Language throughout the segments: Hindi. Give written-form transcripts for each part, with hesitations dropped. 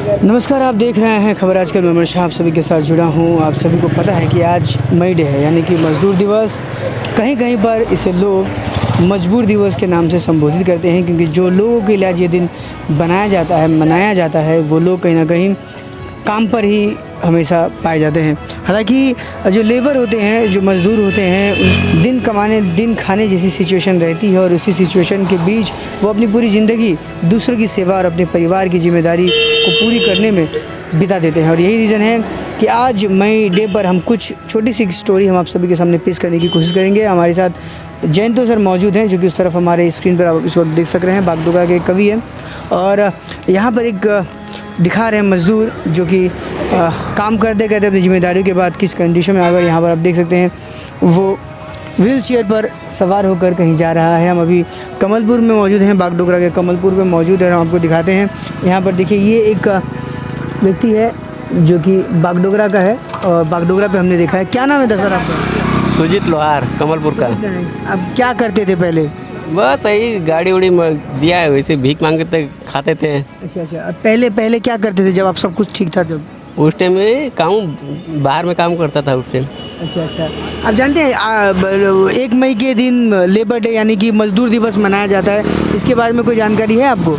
नमस्कार, आप देख रहे हैं खबर आजकल। मैं उमर शाह आप सभी के साथ जुड़ा हूं। आप सभी को पता है कि आज मई डे है, यानी कि मज़दूर दिवस। कहीं कहीं पर इसे लोग मजबूर दिवस के नाम से संबोधित करते हैं, क्योंकि जो लोगों के लिए आज ये दिन बनाया जाता है, मनाया जाता है, वो लोग कहीं ना कहीं काम पर ही हमेशा पाए जाते हैं। हालांकि जो लेबर होते हैं, जो मज़दूर होते हैं, दिन कमाने दिन खाने जैसी सिचुएशन रहती है, और उसी सिचुएशन के बीच वो अपनी पूरी ज़िंदगी दूसरों की सेवा और अपने परिवार की जिम्मेदारी को पूरी करने में बिता देते हैं। और यही रीज़न है कि आज मई डे पर हम कुछ छोटी सी स्टोरी हम आप सभी के सामने पेश करने की कोशिश करेंगे। हमारे साथ जयंतो सर मौजूद हैं, जो कि उस तरफ हमारे स्क्रीन पर आप इस वक्त देख सक रहे हैं। बागडोगरा के कवि हैं, और यहाँ पर एक दिखा रहे हैं मज़दूर जो कि काम करते करते अपनी जिम्मेदारियों के बाद किस कंडीशन में आ गए। यहाँ पर आप देख सकते हैं वो व्हील चेयर पर सवार होकर कहीं जा रहा है। हम अभी कमलपुर में मौजूद हैं, बागडोगरा के कमलपुर में मौजूद है। हम आपको दिखाते हैं। यहाँ पर देखिए, ये एक व्यक्ति है जो कि बागडोगरा का है, और बागडोगरा पे हमने देखा है। क्या नाम है सर आपका? सुजीत लोहार, कमलपुर का। अब क्या करते थे पहले? बस यही गाड़ी उड़ी दिया है, वैसे भीख मांगते खाते थे। अच्छा। पहले क्या करते थे जब आप सब कुछ ठीक था? जब उस टाइम में काम बाहर में काम करता था उस टाइम। अच्छा। आप जानते हैं 1 मई के दिन लेबर डे यानी कि मज़दूर दिवस मनाया जाता है। इसके बारे में कोई जानकारी है आपको?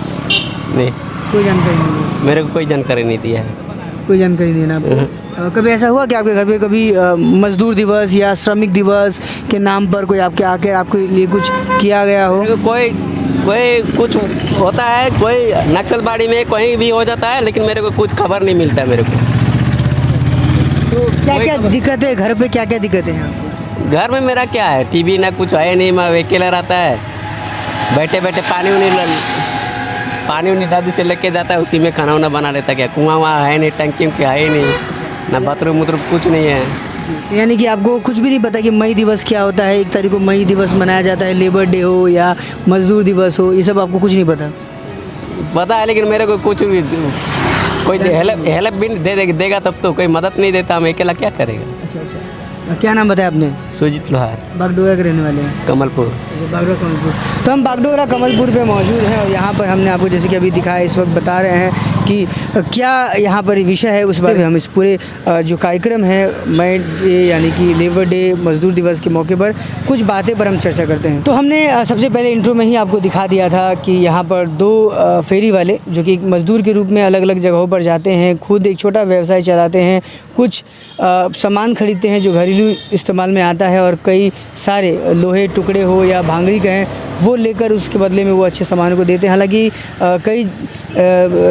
नहीं, कोई जानकारी नहीं है। मेरे को कोई जानकारी नहीं दिया है। कोई जानकारी नहीं है ना आपको? कभी ऐसा हुआ कि आपके घर पे कभी मज़दूर दिवस या श्रमिक दिवस के नाम पर कोई आपके आके आपके लिए कुछ किया गया हो? कोई कुछ होता है, कोई नक्सलबाड़ी में कहीं भी हो जाता है, लेकिन मेरे को कुछ खबर नहीं मिलता है मेरे को। तो क्या दिक्कतें है घर पे? क्या दिक्कतें हैं आपको? घर में मेरा क्या है, टीवी ना कुछ है नहीं, मैं अकेला रहता है। बैठे बैठे पानी उन्हीं दादी से लेके जाता है, उसी में खाना वाना बना लेता है। क्या कुआं वहाँ है नहीं, टंकी है ही नहीं, ना बाथरूम उथरूम कुछ नहीं है। यानी कि आपको कुछ भी नहीं पता कि मई दिवस क्या होता है? 1 तारीख को मई दिवस मनाया जाता है, लेबर डे हो या मज़दूर दिवस हो, ये सब आपको कुछ नहीं पता है, लेकिन मेरे को कुछ भी कोई हेल्प भी देगा तब तो। कोई मदद नहीं देता, हम अकेला क्या करेगा। अच्छा। क्या नाम बताया आपने? सुजीत लोहार, बागडोगरा के रहने वाले हैं। कमलपुर। बागडोगरा कमलपुर। तो हम बागडोगरा कमलपुर पे मौजूद हैं, और यहाँ पर हमने आपको जैसे कि अभी दिखाया, इस वक्त बता रहे हैं कि क्या यहाँ पर विषय है। उस बारे में हम इस पूरे जो कार्यक्रम है मई डे यानी कि लेबर डे मज़दूर दिवस के मौके पर कुछ बातें पर हम चर्चा करते हैं। तो हमने सबसे पहले इंट्रो में ही आपको दिखा दिया था कि यहाँ पर 2 फेरी वाले जो कि मज़दूर के रूप में अलग अलग जगहों पर जाते हैं, खुद एक छोटा व्यवसाय चलाते हैं, कुछ सामान खरीदते हैं जो घरेलू इस्तेमाल में आता है, और कई सारे लोहे टुकड़े हो या भांगड़ी कहें वो लेकर उसके बदले में वो अच्छे सामानों को देते हैं। हालांकि कई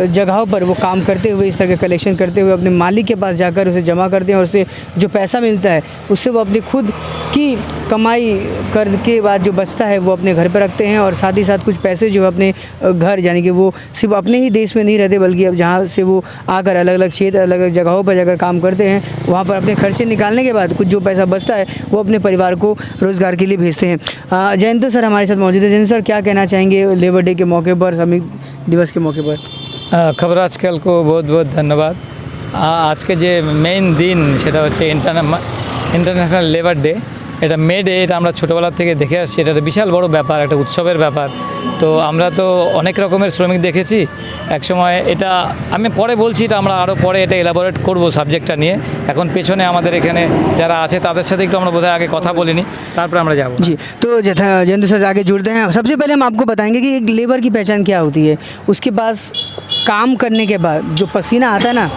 जगहों पर वो काम करते हुए इस तरह के कलेक्शन करते हुए अपने मालिक के पास जाकर उसे जमा करते हैं, और उससे जो पैसा मिलता है उससे वो अपनी खुद की कमाई कर के बाद जो बचता है वो अपने घर पर रखते हैं, और साथ ही साथ कुछ पैसे जो अपने घर, यानी कि वो सिर्फ अपने ही देश में नहीं रहते बल्कि अब जहाँ से वो आकर अलग अलग क्षेत्र अलग अलग जगहों पर जाकर काम करते हैं, वहाँ पर अपने खर्चे निकालने के बाद कुछ जो पैसा बचता है वो अपने परिवार को रोज़गार के लिए भेजते हैं। जयंतो सर हमारे साथ मौजूद है। जयंतो सर, क्या कहना चाहेंगे लेबर डे के मौके पर, श्रमिक दिवस के मौके पर? खबर आजकल को बहुत बहुत धन्यवाद। आज के जो मेन दिन सेटा होच्छे इंटरनेशनल लेबर डे। এটা মে ডে, এটা আমরা ছোটোবেলা থেকে দেখে আসছি। এটা একটা বিশাল বড় ব্যাপার, একটা উৎসবের ব্যাপার। তো আমরা তো অনেক রকমের শ্রমিক দেখেছি একসময়। এটা আমি পরে বলছি, এটা আমরা আরও পরে এটা এলাবোরেট করব সাবজেক্টটা নিয়ে। এখন পেছনে আমাদের এখানে যারা আছে তাদের সাথে একটু আমরা বোধহয় আগে কথা বলিনি, তারপরে আমরা যাব। जी, तो जयंतो सर आगे जुड़ते हैं। सबसे पहले हम आपको बताएंगे कि एक लेबर की पहचान क्या होती है। उसके पास काम करने के बाद जो पसीना आता है ना,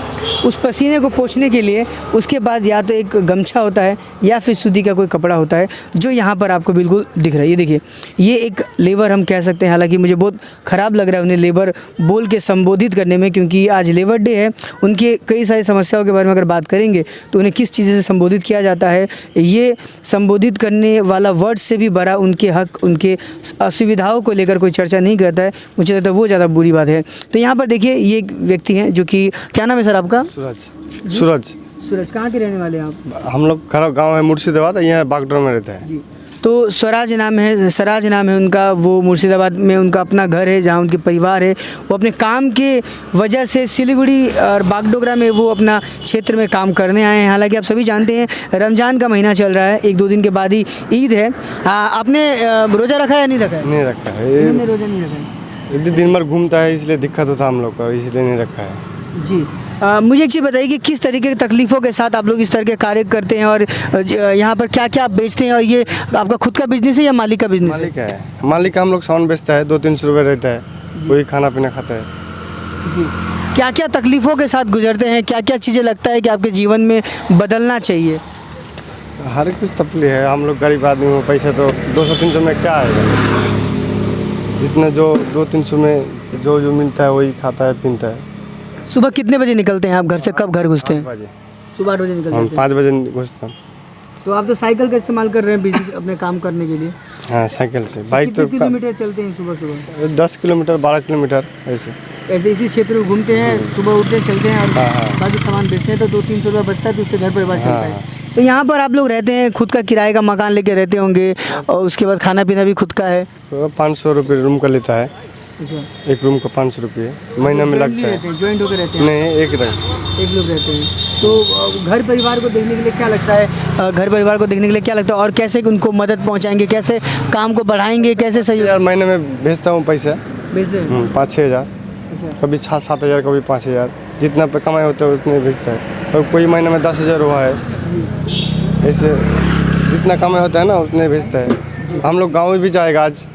उस पसीने को पोंछने के लिए उसके बाद या तो एक गमछा होता है या फिर सूती का कोई कपड़ा होता है, जो यहाँ पर आपको बिल्कुल दिख रहा है। ये देखिए, ये एक लेबर हम कह सकते हैं। हालांकि मुझे बहुत ख़राब लग रहा है उन्हें लेबर बोल के संबोधित करने में, क्योंकि आज लेबर डे है। उनके कई सारी समस्याओं के बारे में अगर बात करेंगे तो उन्हें किस चीज़ से संबोधित किया जाता है, ये संबोधित करने वाला वर्ड से भी बड़ा उनके हक, उनके असुविधाओं को लेकर कोई चर्चा नहीं करता है। मुझे लगता है वो ज़्यादा बुरी बात है। तो यहाँ पर देखिए, ये एक व्यक्ति हैं जो कि, क्या नाम है सर आपका? सूरज। कहाँ के रहने वाले हैं आप? हम लोग खरा गांव है मुर्शिदाबाद, यहाँ बागडोगरा में रहते हैं जी। तो सराज नाम है उनका। वो मुर्शिदाबाद में उनका अपना घर है जहाँ उनके परिवार है। वो अपने काम के वजह से सिलीगुड़ी और बागडोगरा में वो अपना क्षेत्र में काम करने आए हैं। हालांकि आप सभी जानते हैं रमज़ान का महीना चल रहा है, 1-2 दिन के बाद ही ईद है। आपने रोज़ा रखा है या नहीं रखा है? नहीं रखा है। रोज़ा नहीं रखा है। दिन भर घूमता है, इसलिए दिक्कत होता है हम लोग का, इसलिए नहीं रखा है। जी। मुझे एक चीज़ बताइए कि किस तरीके की तकलीफ़ों के साथ आप लोग इस तरह के कार्य करते हैं और यहाँ पर क्या क्या आप बेचते हैं और ये आपका खुद का बिजनेस है या मालिक का बिजनेस है? मालिक है, मालिक का हम लोग सामान बेचता है, 200-300 रुपये रहता है, वही खाना पीना खाता है। जी। क्या क्या तकलीफ़ों के साथ गुजरते हैं, क्या क्या चीज़ें लगता है कि आपके जीवन में बदलना चाहिए? हर कुछ तकलीफ है, हम लोग गरीब आदमी हो, पैसा तो 200-300 में क्या आएगा? जितना जो 200-300 में जो मिलता है वही खाता है पीता है। सुबह कितने बजे निकलते हैं आप घर से, कब घर घुसते 8 हैं? बजे सुबह 8 बजे हम निकलते हैं। 5 बजे घुसते हैं। तो आप तो साइकिल का इस्तेमाल कर रहे हैं बिजनेस अपने काम करने के लिए। हाँ, साइकिल से। बाइक कितने तो किलोमीटर चलते हैं सुबह सुबह? 10 किलोमीटर 12 किलोमीटर ऐसे। ऐसे इसी क्षेत्र में घूमते हैं, सुबह उठते हैं, चलते हैं और बाकी सामान बेचते हैं, तो 200-300 रुपये बचता है, तो उससे घर परिवार चलता है। तो यहाँ पर आप लोग रहते हैं, खुद का किराए का मकान लेके रहते होंगे और उसके बाद खाना पीना भी खुद का है? तो 500 रुपये रूम का लेता है, अच्छा। एक रूम का 500 रुपये महीना में लगता है। ज्वाइंट होकर रहते हैं? नहीं, एक लोग रहते हैं। तो घर परिवार को देखने के लिए क्या लगता है, घर परिवार को देखने के लिए क्या लगता है और कैसे उनको मदद पहुँचाएंगे, कैसे काम को बढ़ाएंगे, कैसे सही यार महीने में भेजता हूँ पैसा भेजते हैं? 5-6 हज़ार, अच्छा। कभी 6-7 हज़ार, कभी 5 हज़ार, जितना पे कमाई होता है उतने भेजता है। और कोई महीने में 10 हज़ार हुआ है, ऐसे जितना कमाई होता है ना उतने भेजता है। हम लोग गाँव में भी जाएगा आज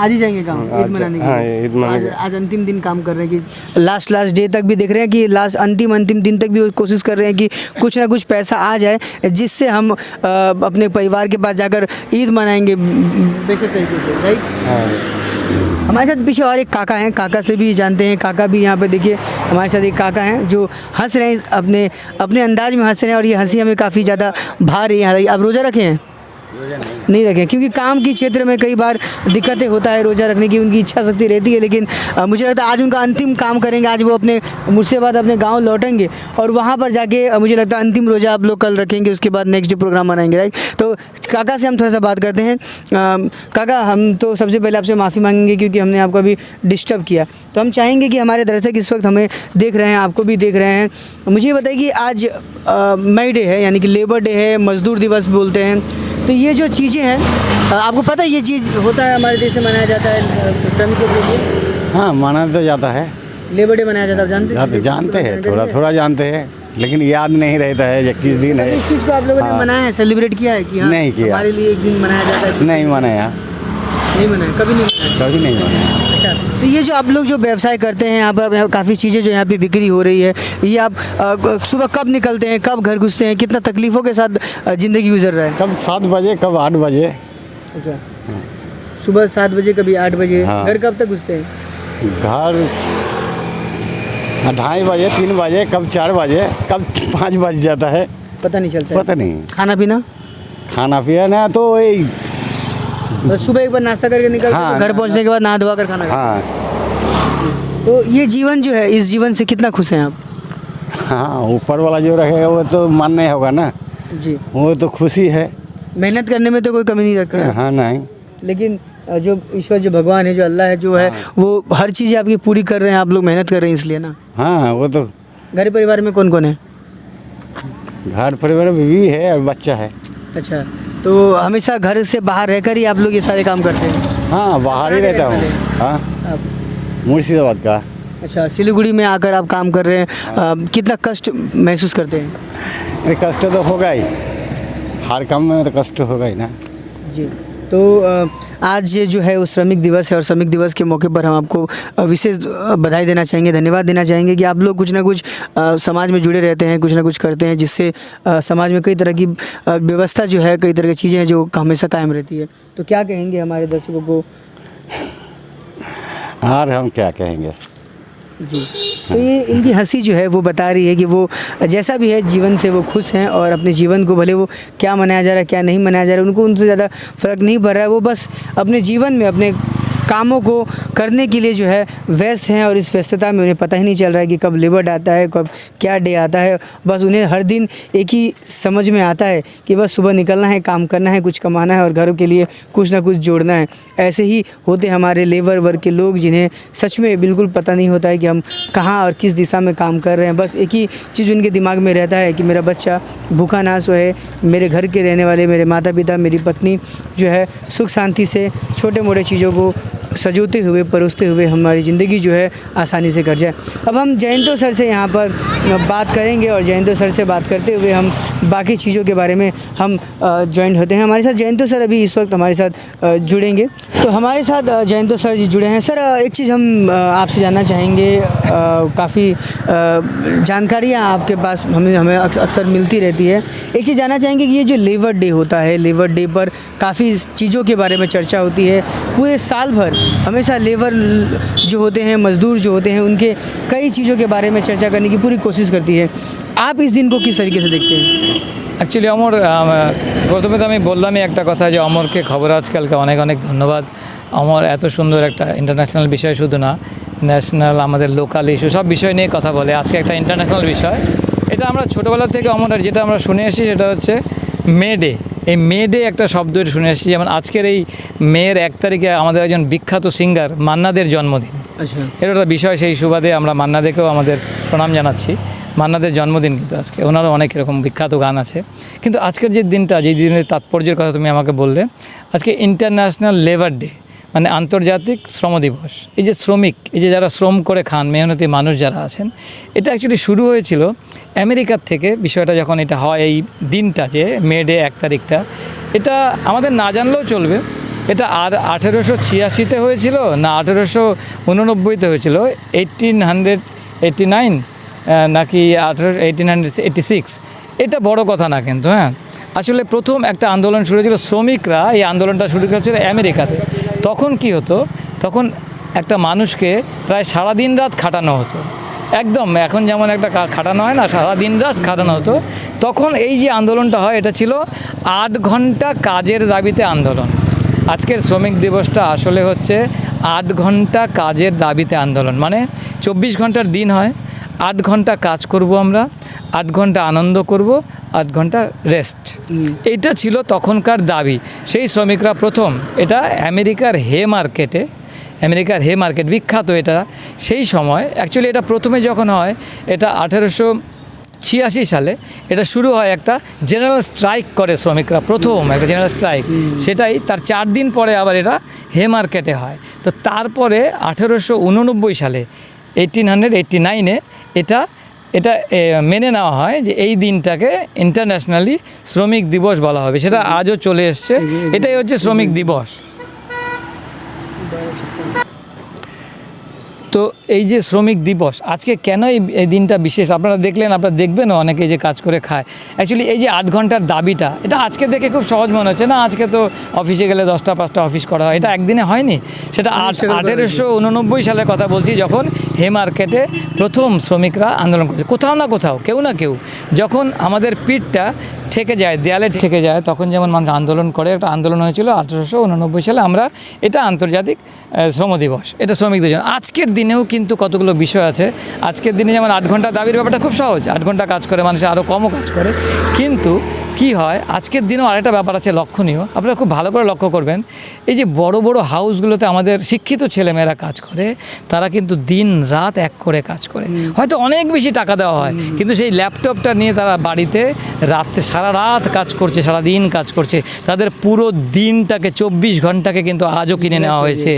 ही जाएंगे काम ईद मनाने के लिए? हाँ, ईद मनाने आज अंतिम दिन काम कर रहे हैं कि लास्ट डे तक भी देख रहे हैं कि अंतिम दिन तक भी कोशिश कर रहे हैं कि कुछ ना कुछ पैसा आ जाए जिससे हम अपने परिवार के पास जाकर ईद मनाएंगे बेसिक तरीके से, राइट? हाँ। हमारे साथ पीछे और एक काका हैं, काका से भी जानते हैं। काका भी यहाँ पे देखिए हमारे साथ एक काका हैं जो हंस रहे हैं, अपने अंदाज में हंस रहे हैं और ये हंसी हमें काफ़ी ज़्यादा भा रही है। आप रोज़ा रखे हैं? नहीं रखें, क्योंकि काम की क्षेत्र में कई बार दिक्कतें होता है रोज़ा रखने की, उनकी इच्छा शक्ति रहती है, लेकिन मुझे लगता है आज उनका अंतिम काम करेंगे। आज वो अपने मुर्शिदाबाद अपने गांव लौटेंगे और वहां पर जाके मुझे लगता है अंतिम रोज़ा आप लोग कल रखेंगे, उसके बाद नेक्स्ट डे प्रोग्राम मनाएंगे, राइट? तो काका से हम थोड़ा सा बात करते हैं। काका, हम तो सबसे पहले आपसे माफ़ी मांगेंगे क्योंकि हमने आपको अभी डिस्टर्ब किया, तो हम चाहेंगे कि हमारे दर्शक इस वक्त हमें देख रहे हैं, आपको भी देख रहे हैं। मुझे बताइए कि आज मई डे है, यानी कि लेबर डे है, मजदूर दिवस बोलते हैं, तो ये जो चीज़ें हैं आपको पता है ये चीज़ होता है हमारे देश में, मनाया जाता है श्रमिकों के लिए? हाँ, माना तो जाता है, लेबर डे मनाया जाता है, आप जानते हैं, थोड़ा थोड़ा जानते हैं, लेकिन याद नहीं रहता है ये किस दिन है। इस चीज़ को आप लोगों ने मनाया है, सेलिब्रेट किया है कि हाँ नहीं किया। हमारे लिए एक दिन मनाया जाता है? नहीं मनाया, नहीं मनाया, कभी नहीं मनाया? कभी नहीं मनाया। अच्छा, तो ये जो आप लोग जो व्यवसाय करते हैं यहाँ पर, काफ़ी चीज़ें जो यहाँ पे बिक्री हो रही है, ये आप सुबह कब निकलते हैं, कब घर घुसते हैं, कितना तकलीफ़ों के साथ ज़िंदगी गुजर रहा है? कब 7 बजे, कब 8 बजे। अच्छा, सुबह 7 बजे, कभी 8 बजे। हाँ। घर कब तक घुसते हैं? घर 2:30 बजे, 3 बजे, कब 4 बजे, कब 5 बज जाता है, पता नहीं चलता है। पता नहीं। खाना पीना? खाना पीना तो वही, बस सुबह एक बार नाश्ता करके निकलते हैं, हाँ। तो घर पहुँचने के बाद नहा धोवा कर खाना खाते हाँ हैं। तो ये जीवन जो है, इस जीवन से कितना खुश हैं आप? हाँ, ऊपर वाला जो रहेगा वो तो मानना ही होगा ना, जी। वो तो खुशी है। मेहनत करने में तो कोई कमी नहीं रखा है, हाँ, नहीं। लेकिन जो ईश्वर, जो भगवान है, जो अल्लाह है, जो है वो हर चीज़ आपकी पूरी कर रहे हैं, आप लोग मेहनत कर रहे हैं इसलिए ना। हाँ, वो तो घर परिवार में कौन कौन है? घर परिवार में बीवी है और बच्चा है। अच्छा, तो हमेशा घर से बाहर रहकर ही आप लोग ये सारे काम करते हैं? हाँ, बाहर ही रहता हूँ। हाँ, आप मुर्शिदाबाद का। अच्छा, सिलीगुड़ी में आकर आप काम कर रहे हैं, कितना कष्ट महसूस करते हैं? अरे कष्ट तो होगा ही, हर काम में तो कष्ट होगा ही ना। जी। तो आज जो है वो श्रमिक दिवस है और श्रमिक दिवस के मौके पर हम आपको विशेष बधाई देना चाहेंगे, धन्यवाद देना चाहेंगे कि आप लोग कुछ ना कुछ समाज में जुड़े रहते हैं, कुछ ना कुछ करते हैं, जिससे समाज में कई तरह की व्यवस्था जो है, कई तरह की चीज़ें हैं जो हमेशा कायम रहती है। तो क्या कहेंगे हमारे दर्शकों को? और हम क्या कहेंगे। जी। तो ये इनकी हंसी जो है वो बता रही है कि वो जैसा भी है जीवन से वो खुश हैं और अपने जीवन को, भले वो क्या मनाया जा रहा है क्या नहीं मनाया जा रहा है, उनको उनसे ज़्यादा फ़र्क नहीं पड़ रहा है। वो बस अपने जीवन में अपने कामों को करने के लिए जो है व्यस्त हैं और इस व्यस्तता में उन्हें पता ही नहीं चल रहा है कि कब लेबर डे आता है, कब क्या डे आता है। बस उन्हें हर दिन एक ही समझ में आता है कि बस सुबह निकलना है, काम करना है, कुछ कमाना है और घरों के लिए कुछ ना कुछ जोड़ना है। ऐसे ही होते हमारे लेबर वर्ग के लोग, जिन्हें सच में बिल्कुल पता नहीं होता है कि हम कहाँ और किस दिशा में काम कर रहे हैं। बस एक ही चीज़ उनके दिमाग में रहता है कि मेरा बच्चा भूखा ना सोए, मेरे घर के रहने वाले मेरे माता पिता, मेरी पत्नी जो है सुख शांति से छोटे मोटे चीज़ों को सजोते हुए परोसते हुए हमारी ज़िंदगी जो है आसानी से कट जाए। अब हम जयंतो सर से यहाँ पर बात करेंगे और जयंतो सर से बात करते हुए हम बाकी चीज़ों के बारे में हम ज्वाइन होते हैं। हमारे साथ जयंतो सर अभी इस वक्त हमारे साथ जुड़ेंगे। तो हमारे साथ जयंतो सर जी जुड़े हैं। सर एक चीज़ हम आपसे जानना चाहेंगे, काफ़ी जानकारियाँ आपके पास हमें अक्सर मिलती रहती है। एक चीज़ जानना चाहेंगे कि ये जो लेबर डे होता है, लेबर डे पर काफ़ी चीज़ों के बारे में चर्चा होती है। पूरे साल भर हमेशा लेबर जो होते हैं, मज़दूर जो होते हैं, उनके कई चीज़ों के बारे में चर्चा करने की पूरी कोशिश करती है। आप इस दिन को किस तरीके से देखते हैं? অ্যাকচুয়ালি অমর প্রথমে তো আমি বললামই একটা কথা যে অমরকে খবর আজকালকে অনেক অনেক ধন্যবাদ। অমর এত সুন্দর একটা ইন্টারন্যাশনাল বিষয় শুধু না, ন্যাশনাল আমাদের লোকাল ইস্যু সব বিষয় নিয়ে কথা বলে। আজকে একটা ইন্টারন্যাশনাল বিষয়, এটা আমরা ছোটোবেলা থেকে অমর যেটা আমরা শুনে আসি সেটা হচ্ছে মে ডে। এই মে ডে একটা শব্দ শুনে আসছি, যেমন আজকের এই মের 1 তারিখে আমাদের একজন বিখ্যাত সিঙ্গার মান্নাদের জন্মদিন। আচ্ছা, এটা একটা বিষয়, সেই সুবাদে আমরা মান্নাদেকেও আমাদের প্রণাম জানাচ্ছি। মান্নাদের জন্মদিন কিন্তু আজকে, ওনারও অনেক এরকম বিখ্যাত গান আছে। কিন্তু আজকের যে দিনটা, যে দিনের তাৎপর্যের কথা তুমি আমাকে বললে, আজকে ইন্টারন্যাশনাল লেবার ডে, মানে আন্তর্জাতিক শ্রম দিবস। এই যে শ্রমিক, এই যে যারা শ্রম করে খান, মেহনতি মানুষ যারা আছেন, এটা অ্যাকচুয়ালি শুরু হয়েছিল আমেরিকার থেকে। বিষয়টা যখন এটা হয়, এই দিনটা যে মে ডে 1 তারিখটা, এটা আমাদের না জানলেও চলবে। এটা আর 1886-তে হয়েছিল না 1889-তে হয়েছিল, 1889 নাকি 1886, এটা বড় কথা না কিন্তু। হ্যাঁ, আসলে প্রথম একটা আন্দোলন শুরু হয়েছিল, শ্রমিকরা এই আন্দোলনটা শুরু করেছিল আমেরিকাতে। তখন কি হতো, তখন একটা মানুষকে প্রায় সারাদিন রাত খাটানো হতো, একদম এখন যেমন একটা খাটানো হয় না, সারাদিন রাত খাটানো হতো। তখন এই যে আন্দোলনটা হয়, এটা ছিল 8 ঘন্টা কাজের দাবিতে আন্দোলন। আজকের শ্রমিক দিবসটা আসলে হচ্ছে 8 ঘন্টা কাজের দাবিতে আন্দোলন। মানে 24 ঘন্টার দিন হয়, 8 ঘন্টা কাজ করব আমরা, 8 ঘন্টা আনন্দ করব, 8 ঘন্টা রেস্ট। এইটা ছিল তখনকার দাবি। সেই শ্রমিকরা প্রথম, এটা আমেরিকার হে মার্কেট বিখ্যাত এটা। সেই সময় অ্যাকচুয়ালি এটা প্রথমে যখন হয়, এটা 1886 সালে এটা শুরু হয়। একটা জেনারেল স্ট্রাইক করে শ্রমিকরা, প্রথম একটা জেনারেল স্ট্রাইক। সেটাই তার 4 দিন পরে আবার এটা হে মার্কেটে হয়। তো তারপরে 1889 সালে 1889-এ এটা মেনে নেওয়া হয় যে এই দিনটাকে ইন্টারন্যাশনালি শ্রমিক দিবস বলা হবে। সেটা আজও চলে এসছে, এটাই হচ্ছে শ্রমিক দিবস। তো এই যে শ্রমিক দিবস আজকে কেন এই দিনটা বিশেষ, আপনারা দেখলেন, আপনারা দেখবেনও অনেকে যে কাজ করে খায়। অ্যাকচুয়ালি এই যে 8 ঘন্টার দাবিটা, এটা আজকে দেখে খুব সহজ মনে হচ্ছে না, আজকে তো অফিসে গেলে 10টা 5টা অফিস করা হয়, এটা একদিনে হয়নি। সেটা 1889 সালের কথা বলছি, যখন হে মার্কেটে প্রথম শ্রমিকরা আন্দোলন করেছে। কোথাও না কোথাও, কেউ না কেউ, যখন আমাদের পিঠটা ঠেকে যায়, দেয়ালে ঠেকে যায়, তখন যেমন মানুষ আন্দোলন করে। একটা আন্দোলন হয়েছিল 1889 সালে। আমরা এটা আন্তর্জাতিক শ্রম দিবস, এটা শ্রমিক দিবস। আজকের দিনেও কিন্তু কতগুলো বিষয় আছে। আজকের দিনে যেমন 8 ঘন্টা দাবির ব্যাপারটা খুব সহজ, 8 ঘন্টা কাজ করে মানুষ, আরও কমও কাজ করে। কিন্তু কি হয়, আজকের দিনেও আরেকটা ব্যাপার আছে লক্ষণীয়, আপনারা খুব ভালো করে লক্ষ্য করবেন। এই যে বড় বড় হাউসগুলোতে আমাদের শিক্ষিত ছেলেমেয়েরা কাজ করে, তারা কিন্তু দিন রাত এক করে কাজ করে। হয়তো অনেক বেশি টাকা দেওয়া হয়, কিন্তু সেই ল্যাপটপটা নিয়ে তারা বাড়িতে রাত্রে সারা রাত কাজ করছে, সারাদিন কাজ করছে। তাদের পুরো দিনটাকে, 24 ঘন্টাকে কিন্তু আজও কিনে নেওয়া হয়েছে।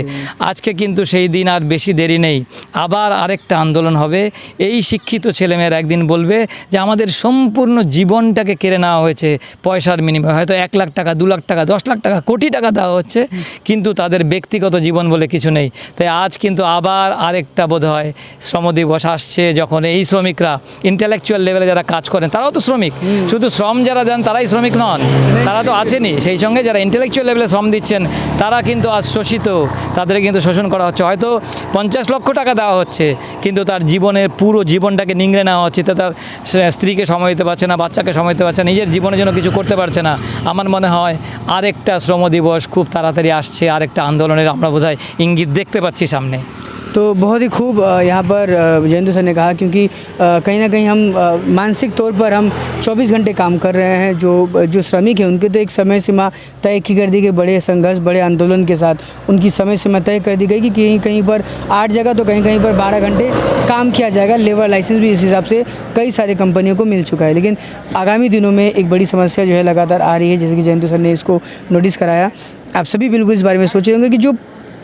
আজকে কিন্তু সেই দিন আর বেশি দেরি নেই, আবার আরেকটা আন্দোলন হবে। এই শিক্ষিত ছেলেমেয়েরা একদিন বলবে যে আমাদের সম্পূর্ণ জীবনটাকে কেড়ে নেওয়া হয়েছে পয়সার বিনিময়ে। হয়তো 1 লাখ টাকা, 2 লাখ টাকা, 10 লাখ টাকা, কোটি টাকা দেওয়া হচ্ছে, কিন্তু তাদের ব্যক্তিগত জীবন বলে কিছু নেই। তাই আজ কিন্তু আবার আরেকটা বোধহয় শ্রম দিবস আসছে, যখন এই শ্রমিকরা ইন্টেলেকচুয়াল লেভেলে যারা কাজ করেন, তারাও তো শ্রমিক। শুধু শ্রম যারা দেন তারাই শ্রমিক নন, তারা তো আছেনই। সেই সঙ্গে যারা ইন্টেলেকচুয়াল লেভেলে শ্রম দিচ্ছেন, তারা কিন্তু আজ শোষিত, তাদের কিন্তু শোষণ করা হচ্ছে। হয়তো 50 লক্ষ টাকা দেওয়া হচ্ছে, কিন্তু তার জীবনের পুরো জীবনটাকে নিংড়ে নেওয়া হচ্ছে। তার স্ত্রীকে সময় দিতে পারছে না, বাচ্চাকে সময় দিতে পারছে না, নিজের জীবনের জন্য কিছু করতে পারছে না। আমার মনে হয় আরেকটা শ্রম দিবস খুব তাড়াতাড়ি আসছে, আরেকটা আন্দোলনের আমরা বোধহয় ইঙ্গিত দেখতে পাচ্ছি সামনে। तो बहुत ही खूब यहाँ पर जयंतो सर ने कहा, क्योंकि कहीं ना कहीं हम मानसिक तौर पर हम 24 घंटे काम कर रहे हैं। जो श्रमिक हैं उनके तो एक समय सीमा तय की कर दी गई, बड़े संघर्ष, बड़े आंदोलन के साथ उनकी समय सीमा तय कर दी गई कि कहीं कहीं पर 8 जगह तो कहीं कहीं पर 12 घंटे काम किया जाएगा। लेबर लाइसेंस भी इस हिसाब से कई सारी कंपनियों को मिल चुका है। लेकिन आगामी दिनों में एक बड़ी समस्या जो है लगातार आ रही है, जैसे कि जयंतो सर ने इसको नोटिस कराया। आप सभी बिल्कुल इस बारे में सोचे होंगे कि जो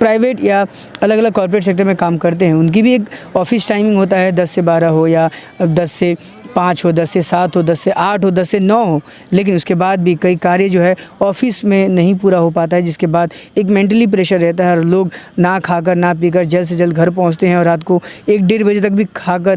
प्राइवेट या अलग अलग कॉर्पोरेट सेक्टर में काम करते हैं, उनकी भी एक ऑफिस टाइमिंग होता है, 10 से 12 हो या 10 से 5 हो, 10 से 7 हो, 10 से 8 हो, 10 से 9 हो, लेकिन उसके बाद भी कई कार्य जो है ऑफिस में नहीं पूरा हो पाता है, जिसके बाद एक मेंटली प्रेशर रहता है और लोग ना खाकर ना पीकर जल्द से जल्द घर पहुंचते हैं और रात को 1-1:30 बजे तक भी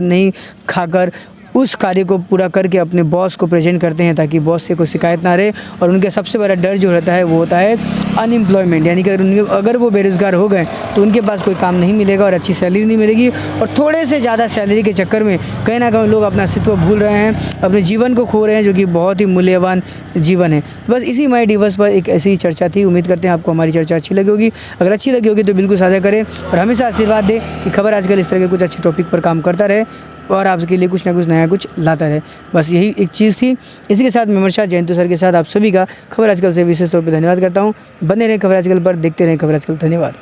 नहीं खाकर उस कार्य को पूरा करके अपने बॉस को प्रेजेंट करते हैं ताकि बॉस से कोई शिकायत ना रहे। और उनका सबसे बड़ा डर जो रहता है वो होता है अनएम्प्लॉयमेंट, यानी कि अगर वो बेरोज़गार हो गए तो उनके पास कोई काम नहीं मिलेगा और अच्छी सैलरी नहीं मिलेगी, और थोड़े से ज़्यादा सैलरी के चक्कर में कहीं ना कहीं लोग अपना अस्तित्व भूल रहे हैं, अपने जीवन को खो रहे हैं, जो कि बहुत ही मूल्यवान जीवन है। बस इसी मई दिवस पर एक ऐसी चर्चा थी। उम्मीद करते हैं आपको हमारी चर्चा अच्छी लगी होगी। अगर अच्छी लगी होगी तो बिल्कुल साझा करें और हमेशा आशीर्वाद दें कि खबर आजकल इस तरह के कुछ अच्छे टॉपिक पर काम करता रहे और आपके लिए कुछ ना कुछ नया कुछ लाता रहे। बस यही एक चीज़ थी। इसी के साथ मैं वर्षा जयंतु सर के साथ आप सभी का खबर आजकल से विशेष तौर पर धन्यवाद करता हूँ। बने रहें खबर आजकल पर, देखते रहें खबर आजकल। धन्यवाद।